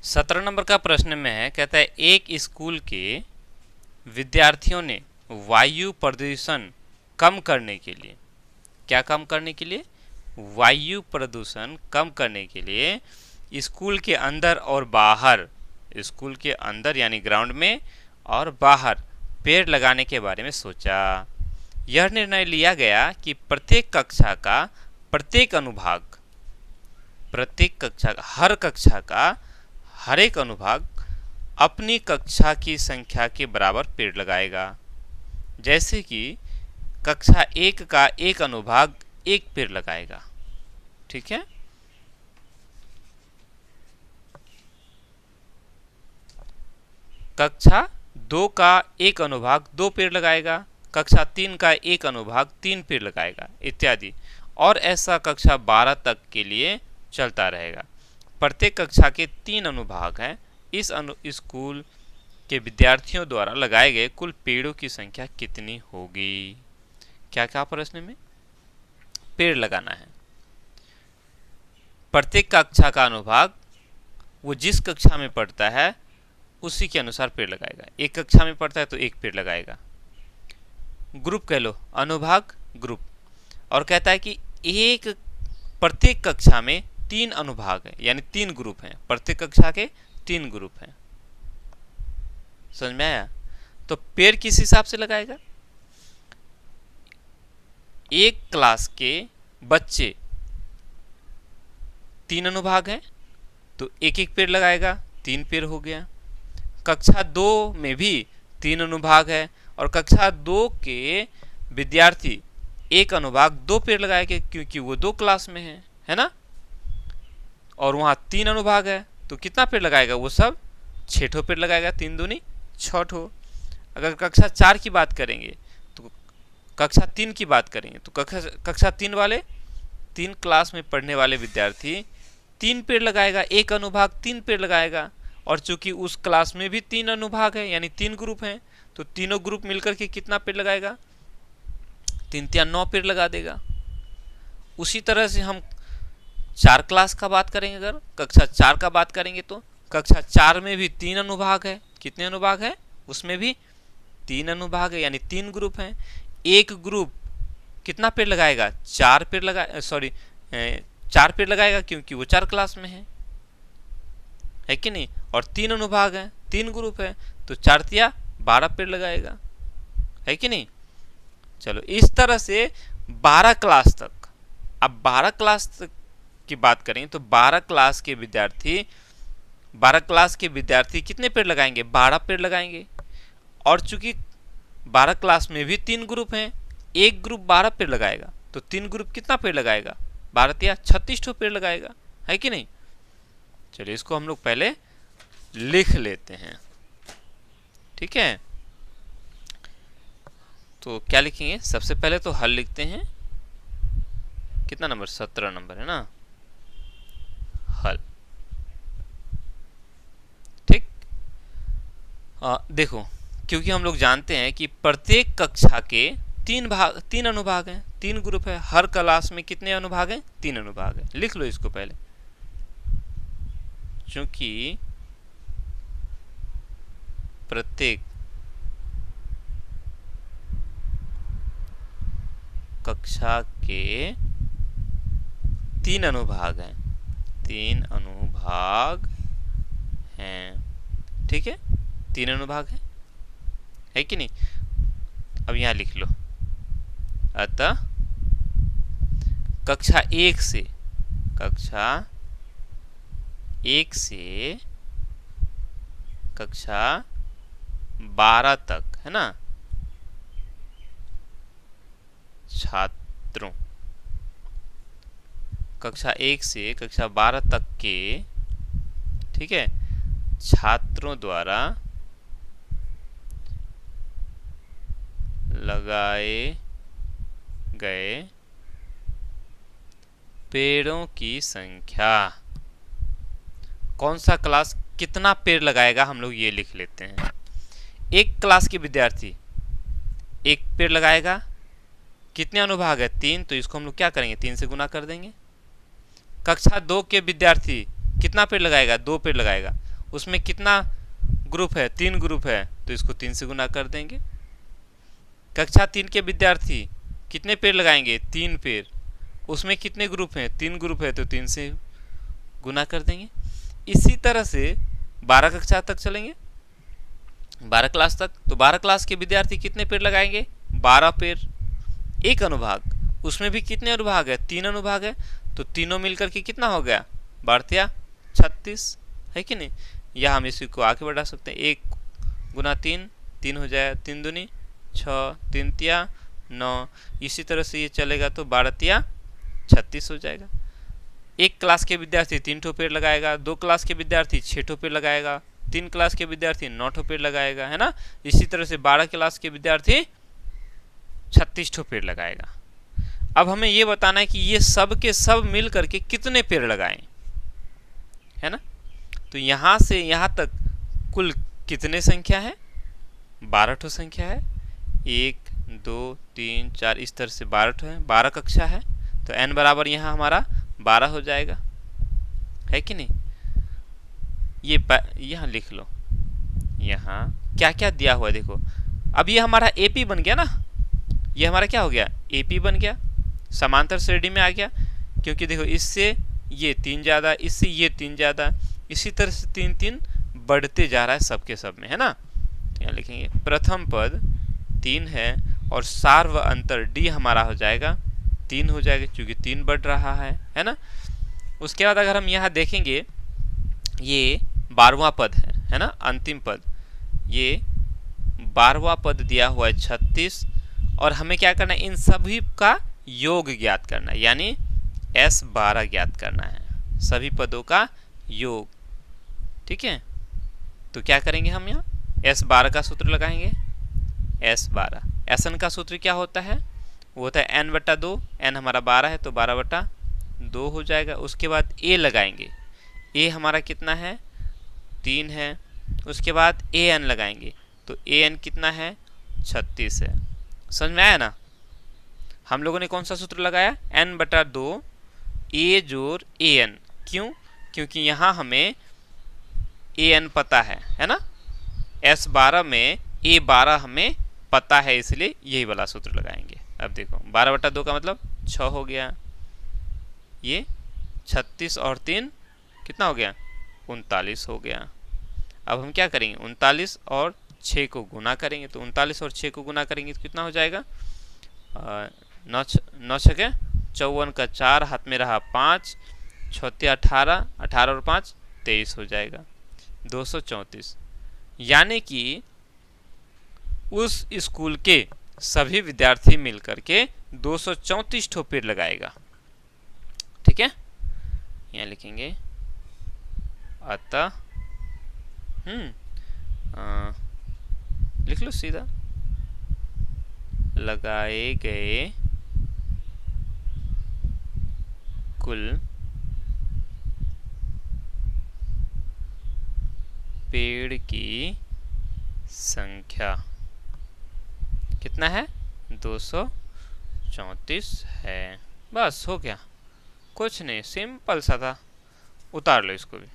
17 number का प्रश्न में है, कहता है एक स्कूल के विद्यार्थियों ने वायु प्रदूषण कम करने के लिए, क्या कम करने के लिए, वायु प्रदूषण कम करने के लिए स्कूल के अंदर और बाहर, स्कूल के अंदर यानी ग्राउंड में और बाहर पेड़ लगाने के बारे में सोचा। यह निर्णय लिया गया कि प्रत्येक कक्षा का प्रत्येक अनुभाग, प्रत्येक कक्षा हर कक्षा का हर एक अनुभाग अपनी कक्षा की संख्या के बराबर पेड़ लगाएगा। जैसे कि कक्षा 1 का एक अनुभाग एक पेड़ लगाएगा। ठीक है, कक्षा 2 का एक अनुभाग 2 पेड़ लगाएगा, कक्षा 3 का एक अनुभाग 3 पेड़ लगाएगा इत्यादि, और ऐसा कक्षा 12 तक के लिए चलता रहेगा। प्रत्येक कक्षा के 3 अनुभाग हैं। इस स्कूल के विद्यार्थियों द्वारा लगाए गए कुल पेड़ों की संख्या कितनी होगी? क्या क्या प्रश्न में पेड़ लगाना है। प्रत्येक कक्षा का अनुभाग वो जिस कक्षा में पढ़ता है उसी के अनुसार पेड़ लगाएगा। एक कक्षा में पढ़ता है तो एक पेड़ लगाएगा। ग्रुप कह लो, अनुभाग ग्रुप। और कहता है कि एक प्रत्येक कक्षा में 3 अनुभाग है, यानी 3 ग्रुप हैं। प्रत्येक कक्षा के 3 ग्रुप हैं। समझ में आया? तो पेड़ किस हिसाब से लगाएगा? एक क्लास के बच्चे 3 अनुभाग हैं तो एक एक पेड़ लगाएगा, 3 पेड़ हो गया। कक्षा 2 में भी 3 अनुभाग है और कक्षा 2 के विद्यार्थी एक अनुभाग 2 पेड़ लगाएंगे क्योंकि वो 2 क्लास में है ना। और वहाँ 3 अनुभाग है तो कितना पेड़ लगाएगा? वो सब 6 पेड़ लगाएगा, 3 दूनी 6। अगर कक्षा 4 की बात करेंगे तो कक्षा 3 की बात करेंगे तो कक्षा 3 वाले 3 क्लास में पढ़ने वाले विद्यार्थी 3 पेड़ लगाएगा, एक अनुभाग 3 पेड़ लगाएगा। और चूंकि उस क्लास में भी 3 अनुभाग है यानी 3 ग्रुप हैं तो तीनों ग्रुप मिलकर के कितना पेड़ लगाएगा? 3 या 9 पेड़ लगा देगा। उसी तरह से हम 4 क्लास का बात करेंगे, अगर कक्षा 4 का बात करेंगे तो कक्षा 4 में भी 3 अनुभाग है। कितने अनुभाग है? उसमें भी 3 अनुभाग है यानी 3 ग्रुप हैं। एक ग्रुप कितना पेड़ लगाएगा? 4 पेड़ लगा 4 पेड़ लगाएगा क्योंकि वो 4 क्लास में है कि नहीं। और 3 अनुभाग है, 3 ग्रुप है तो 4 या 12 पेड़ लगाएगा, है कि नहीं। चलो, इस तरह से 12 क्लास तक। अब 12 क्लास तक की बात करें तो 12 क्लास के विद्यार्थी कितने पेड़ लगाएंगे? 12 पेड़ लगाएंगे। और चूंकि 12 क्लास में भी 3 ग्रुप हैं, एक ग्रुप 12 पेड़ लगाएगा तो 3 ग्रुप कितना पेड़ लगाएगा? 12 या 36 पेड़ लगाएगा, है कि नहीं। चलिए, इसको हम लोग पहले लिख लेते हैं। ठीक है, तो क्या लिखेंगे? सबसे पहले तो हल लिखते हैं। कितना नंबर? 17 नंबर है ना, हल। ठीक, देखो, क्योंकि हम लोग जानते हैं कि प्रत्येक कक्षा के 3 अनुभाग हैं, 3 ग्रुप है। हर क्लास में कितने अनुभाग हैं? 3 अनुभाग है। लिख लो इसको पहले। चूंकि प्रत्येक कक्षा के 3 अनुभाग हैं, 3 अनुभाग हैं। ठीक है, 3 अनुभाग है कि नहीं। अब यहां लिख लो, अतः कक्षा 1 से 12 तक, है ना, छात्रों, कक्षा 1 से कक्षा 12 तक के, ठीक है, छात्रों द्वारा लगाए गए पेड़ों की संख्या। कौन सा क्लास कितना पेड़ लगाएगा हम लोग ये लिख लेते हैं। एक क्लास के विद्यार्थी 1 पेड़ लगाएगा। कितने अनुभाग है? 3, तो इसको हम लोग क्या करेंगे? 3 से गुना कर देंगे। कक्षा 2 के विद्यार्थी कितना पेड़ लगाएगा? 2 पेड़ लगाएगा। उसमें कितना ग्रुप है, 3 ग्रुप है, तो इसको 3 से गुना कर देंगे। कक्षा 3 के विद्यार्थी कितने पेड़ लगाएंगे, 3 पेड़, उसमें कितने ग्रुप हैं, 3 ग्रुप है, तो 3 से गुना कर देंगे। इसी तरह से 12 कक्षा तक चलेंगे, 12 क्लास तक। तो 12 क्लास के विद्यार्थी कितने पेड़ लगाएंगे, 12 पेड़। एक अनुभाग, उसमें भी कितने अनुभाग है, 3 अनुभाग है, तो तीनों मिलकर के कितना हो गया, 12 36 है कि नहीं। या हम इसी को आगे बढ़ा सकते हैं, 1 गुना 3, 3 हो जाएगा, 3 दूनी 6, 3 तिया 9, इसी तरह से ये चलेगा तो 12 तिया 36 हो जाएगा। एक क्लास के विद्यार्थी 3 ठो पेड़ लगाएगा, 2 क्लास के विद्यार्थी 6 ठो पेड़ लगाएगा, 3 क्लास के विद्यार्थी 9 ठो पेड़ लगाएगा, है ना। इसी तरह से 12 क्लास के विद्यार्थी 36 ठो पेड़ लगाएगा। अब हमें ये बताना है कि ये सब के सब मिल करके कितने पेड़ लगाएं, है ना। तो यहाँ से यहाँ तक कुल कितने संख्या है, 12 ठो संख्या है। 1 2 3 4 इस तरह से 12 ठो है, 12 कक्षा है, तो n बराबर यहाँ हमारा 12 हो जाएगा, है कि नहीं। ये यहाँ लिख लो, यहाँ क्या क्या दिया हुआ है देखो। अब ये हमारा AP बन गया ना, ये हमारा क्या हो गया, AP बन गया, समांतर श्रेणी में आ गया, क्योंकि देखो इससे ये 3 ज़्यादा, इससे ये 3 ज़्यादा, इसी तरह से 3 3 बढ़ते जा रहा है सबके सब में, है ना। तो यहाँ लिखेंगे प्रथम पद 3 है और सार व अंतर D हमारा हो जाएगा 3 हो जाएगा, क्योंकि 3 बढ़ रहा है ना। उसके बाद अगर हम यहाँ देखेंगे, ये 12वां पद है ना, अंतिम पद, ये 12वां पद दिया हुआ है 36, और हमें क्या करना है, इन सभी का योग ज्ञात करना है, यानी S12 ज्ञात करना है, सभी पदों का योग, ठीक है। तो क्या करेंगे हम यहाँ S12 का सूत्र लगाएंगे, S12 Sn का सूत्र क्या होता है, वो होता है n/2, n हमारा 12 है तो 12/2 हो जाएगा। उसके बाद A लगाएंगे, A हमारा कितना है, 3 है। उसके बाद AN लगाएंगे, तो AN कितना है, 36 है। समझ में आया ना। हम लोगों ने कौन सा सूत्र लगाया, n/2 A जोड़ AN, क्यों, क्योंकि यहाँ हमें AN पता है ना। S12 में A12 हमें पता है, इसलिए यही वाला सूत्र लगाएंगे। अब देखो 12/2 का मतलब 6 हो गया, ये 36 और 3 कितना हो गया, 39 हो गया। अब हम क्या करेंगे, 39 और 6 को गुना करेंगे, तो 39 और 6 को गुना करेंगे तो कितना हो जाएगा, 9 6 54 का 4, हाथ में रहा 5, 6 18, 18 और 5 23 हो जाएगा, 234। यानी कि उस स्कूल के सभी विद्यार्थी मिलकर के 234 ठो पेड़ लगाएगा, ठीक है। यहाँ लिखेंगे अतः लिख लो सीधा, लगाए गए कुल पेड़ की संख्या कितना है, 234 है। बस हो गया, कुछ नहीं, सिंपल सा था। उतार लो इसको भी।